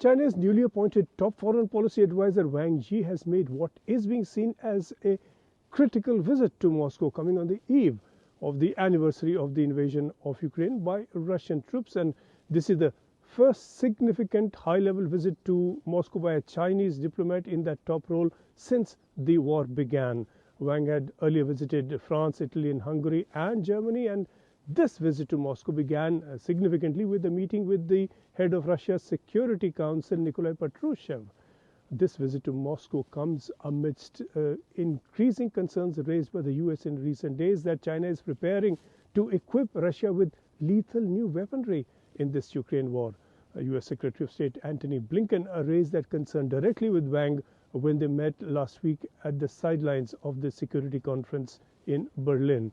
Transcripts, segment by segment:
China's newly appointed top foreign policy advisor Wang Yi has made what is being seen as a critical visit to Moscow, coming on the eve of the anniversary of the invasion of Ukraine by Russian troops. And this is the first significant high-level visit to Moscow by a Chinese diplomat in that top role since the war began. Wang had earlier visited France, Italy, and Hungary and Germany, and this visit to Moscow began significantly with a meeting with the head of Russia's Security Council, Nikolai Patrushev. This visit to Moscow comes amidst increasing concerns raised by the US in recent days that China is preparing to equip Russia with lethal new weaponry in this Ukraine war. US Secretary of State Antony Blinken raised that concern directly with Wang when they met last week at the sidelines of the security conference in Berlin.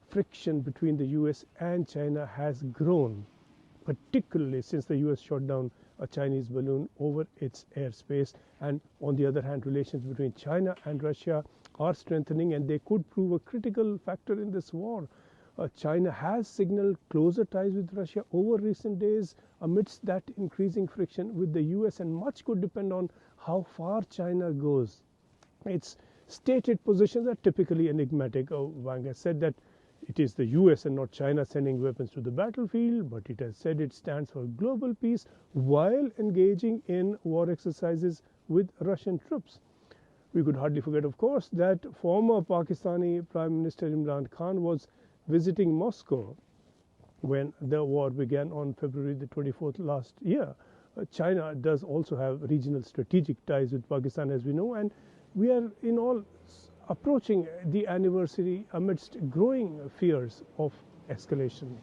Friction between the US and China has grown, particularly since the US shot down a Chinese balloon over its airspace. And on the other hand, relations between China and Russia are strengthening, and they could prove a critical factor in this war. China has signaled closer ties with Russia over recent days amidst that increasing friction with the US, and much could depend on how far China goes. Its stated positions are typically enigmatic. Wang has said that it is the US and not China sending weapons to the battlefield, but it has said it stands for global peace while engaging in war exercises with Russian troops. We could hardly forget, of course, that former Pakistani Prime Minister Imran Khan was visiting Moscow when the war began on February the 24th last year. China does also have regional strategic ties with Pakistan, as we know, and we are in all approaching the anniversary amidst growing fears of escalation.